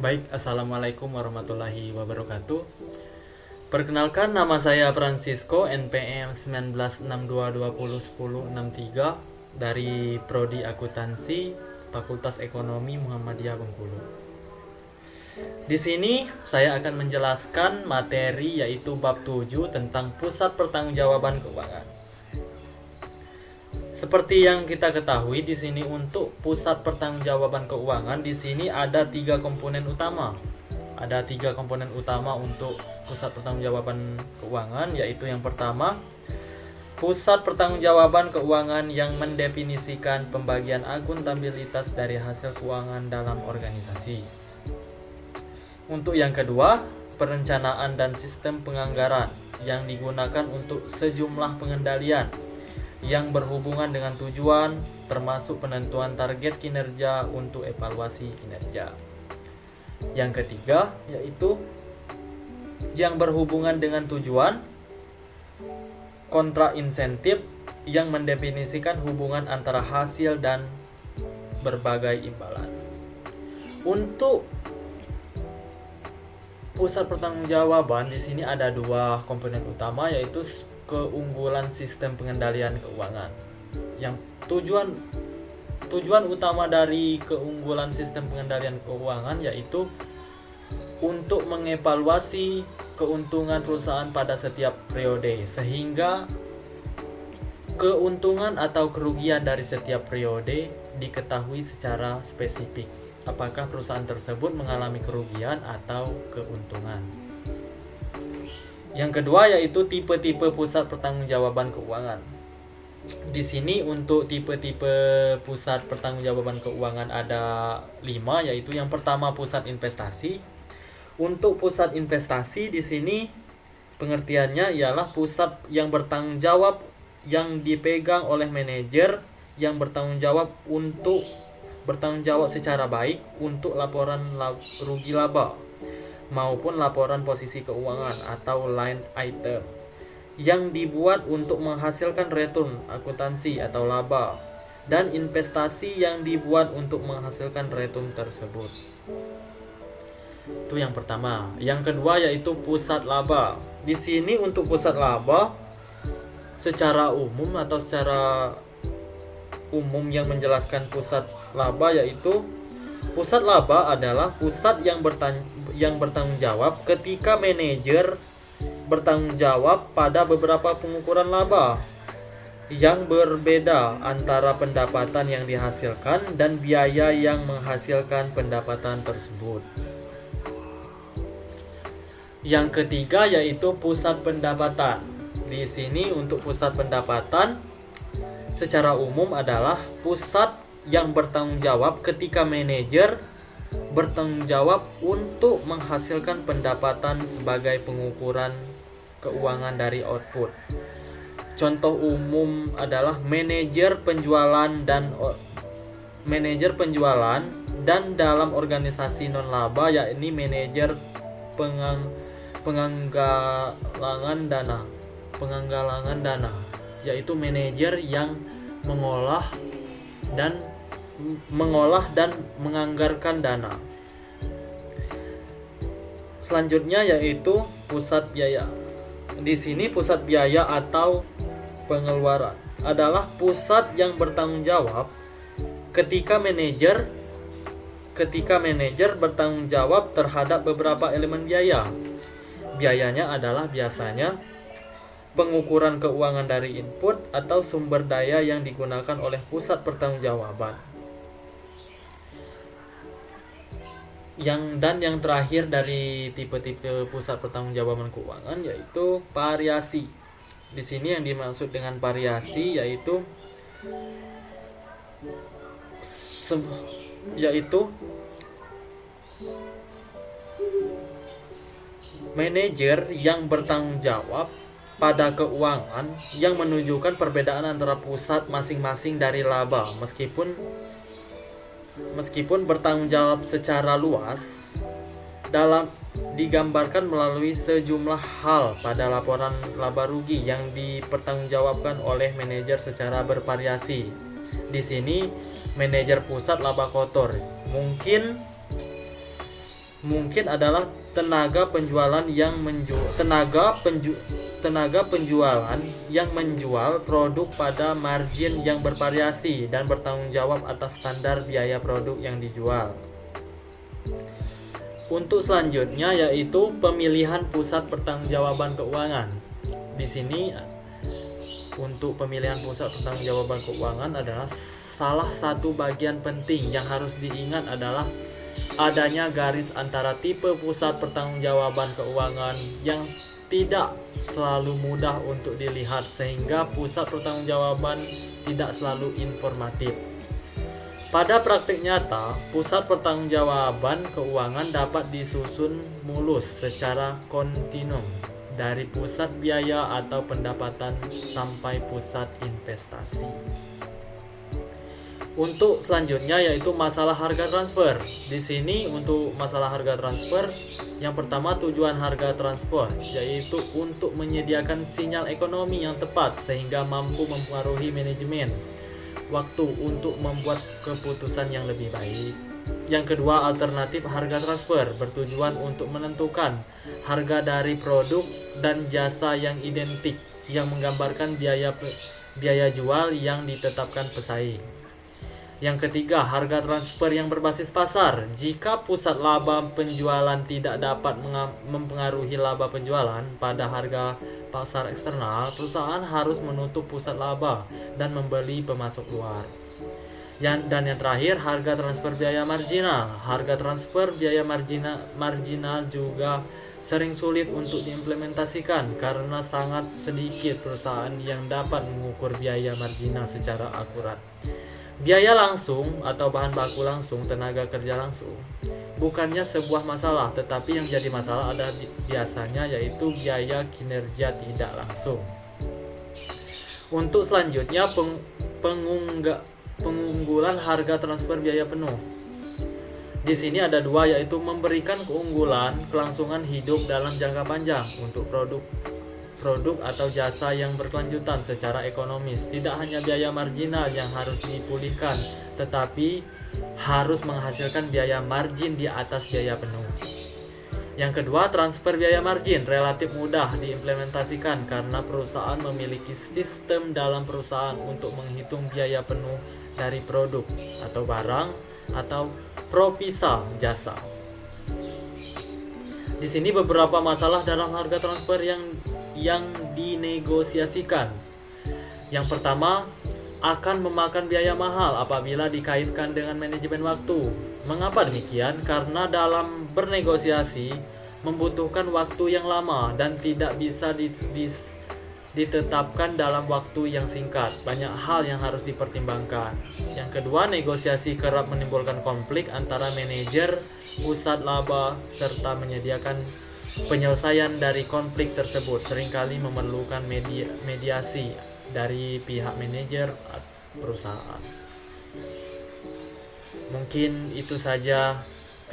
Baik, Assalamualaikum warahmatullahi wabarakatuh. Perkenalkan, nama saya Francisco, NPM 1962201063 dari Prodi Akuntansi Fakultas Ekonomi Muhammadiyah Bengkulu. Di sini saya akan menjelaskan materi yaitu bab 7 tentang pusat pertanggungjawaban keuangan. Seperti yang kita ketahui di sini, untuk pusat pertanggungjawaban keuangan di sini ada tiga komponen utama. Ada tiga komponen utama untuk pusat pertanggungjawaban keuangan, yaitu yang pertama, pusat pertanggungjawaban keuangan yang mendefinisikan pembagian akuntabilitas dari hasil keuangan dalam organisasi. Untuk yang kedua, perencanaan dan sistem penganggaran yang digunakan untuk sejumlah pengendalian yang berhubungan dengan tujuan, termasuk penentuan target kinerja untuk evaluasi kinerja. Yang ketiga, yaitu yang berhubungan dengan tujuan, kontrak insentif yang mendefinisikan hubungan antara hasil dan berbagai imbalan. Untuk pusat pertanggungjawaban di sini ada dua komponen utama, yaitu keunggulan sistem pengendalian keuangan. Yang tujuan utama dari keunggulan sistem pengendalian keuangan yaitu untuk mengevaluasi keuntungan perusahaan pada setiap periode, sehingga keuntungan atau kerugian dari setiap periode diketahui secara spesifik, apakah perusahaan tersebut mengalami kerugian atau keuntungan. Yang kedua yaitu tipe-tipe pusat pertanggungjawaban keuangan. Di sini untuk tipe-tipe pusat pertanggungjawaban keuangan ada 5, yaitu yang pertama pusat investasi. Untuk pusat investasi di sini pengertiannya ialah pusat yang bertanggung jawab yang dipegang oleh manajer yang bertanggung jawab secara baik untuk laporan rugi laba maupun laporan posisi keuangan atau line item yang dibuat untuk menghasilkan return akuntansi atau laba, dan investasi yang dibuat untuk menghasilkan return tersebut. Itu yang pertama. Yang kedua yaitu pusat laba. Di sini untuk pusat laba secara umum yang menjelaskan pusat laba yaitu pusat laba adalah pusat yang bertanggung jawab ketika manajer bertanggung jawab pada beberapa pengukuran laba yang berbeda antara pendapatan yang dihasilkan dan biaya yang menghasilkan pendapatan tersebut. Yang ketiga yaitu pusat pendapatan. Di sini untuk pusat pendapatan secara umum adalah pusat yang bertanggung jawab ketika manajer bertanggung jawab untuk menghasilkan pendapatan sebagai pengukuran keuangan dari output. Contoh umum adalah manajer penjualan dan dalam organisasi non laba yakni manajer penganggalangan dana, yaitu manajer yang mengolah dan menganggarkan dana. Selanjutnya yaitu pusat biaya. Di sini pusat biaya atau pengeluaran adalah pusat yang bertanggung jawab ketika manajer bertanggung jawab terhadap beberapa elemen biaya. Biayanya adalah biasanya pengukuran keuangan dari input atau sumber daya yang digunakan oleh pusat pertanggungjawaban. Yang terakhir dari tipe-tipe pusat pertanggungjawaban keuangan yaitu variasi. Di sini yang dimaksud dengan variasi yaitu manajer yang bertanggung jawab pada keuangan yang menunjukkan perbedaan antara pusat masing-masing dari laba, meskipun bertanggung jawab secara luas dalam digambarkan melalui sejumlah hal pada laporan laba rugi yang dipertanggungjawabkan oleh manajer secara bervariasi. Di sini manajer pusat laba kotor mungkin mungkin adalah tenaga penjualan yang menjual produk pada margin yang bervariasi dan bertanggung jawab atas standar biaya produk yang dijual. Untuk selanjutnya yaitu pemilihan pusat pertanggungjawaban keuangan. Di sini untuk pemilihan pusat pertanggungjawaban keuangan adalah salah satu bagian penting yang harus diingat adalah adanya garis antara tipe pusat pertanggungjawaban keuangan yang tidak selalu mudah untuk dilihat, sehingga pusat pertanggungjawaban tidak selalu informatif. Pada praktik nyata, pusat pertanggungjawaban keuangan dapat disusun mulus secara kontinum dari pusat biaya atau pendapatan sampai pusat investasi. Untuk selanjutnya yaitu masalah harga transfer. Di sini untuk masalah harga transfer, yang pertama tujuan harga transfer yaitu untuk menyediakan sinyal ekonomi yang tepat sehingga mampu mempengaruhi manajemen waktu untuk membuat keputusan yang lebih baik. Yang kedua, alternatif harga transfer bertujuan untuk menentukan harga dari produk dan jasa yang identik yang menggambarkan biaya jual yang ditetapkan pesaing. Yang ketiga, harga transfer yang berbasis pasar. Jika pusat laba penjualan tidak dapat mempengaruhi laba penjualan pada harga pasar eksternal, perusahaan harus menutup pusat laba dan membeli pemasok luar. Dan yang terakhir, harga transfer biaya marginal. Harga transfer biaya marginal juga sering sulit untuk diimplementasikan karena sangat sedikit perusahaan yang dapat mengukur biaya marginal secara akurat. Biaya langsung atau bahan baku langsung, tenaga kerja langsung, bukannya sebuah masalah, tetapi yang jadi masalah adalah biasanya yaitu biaya kinerja tidak langsung. Untuk selanjutnya, pengunggulan harga transfer biaya penuh. Di sini ada dua, yaitu memberikan keunggulan kelangsungan hidup dalam jangka panjang untuk produk atau jasa yang berkelanjutan secara ekonomis. Tidak hanya biaya marginal yang harus dipulihkan, tetapi harus menghasilkan biaya margin di atas biaya penuh. Yang kedua, transfer biaya margin relatif mudah diimplementasikan karena perusahaan memiliki sistem dalam perusahaan untuk menghitung biaya penuh dari produk atau barang atau provisal jasa. Di sini beberapa masalah dalam harga transfer yang dinegosiasikan. Yang pertama, akan memakan biaya mahal apabila dikaitkan dengan manajemen waktu. Mengapa demikian? Karena dalam bernegosiasi membutuhkan waktu yang lama dan tidak bisa ditetapkan dalam waktu yang singkat. Banyak hal yang harus dipertimbangkan. Yang kedua, negosiasi kerap menimbulkan konflik antara manajer pusat laba serta menyediakan penyelesaian dari konflik tersebut. Seringkali memerlukan mediasi dari pihak manajer perusahaan. Mungkin itu saja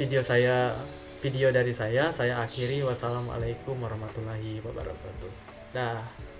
video dari saya. Saya akhiri. Wassalamualaikum warahmatullahi wabarakatuh. Dah.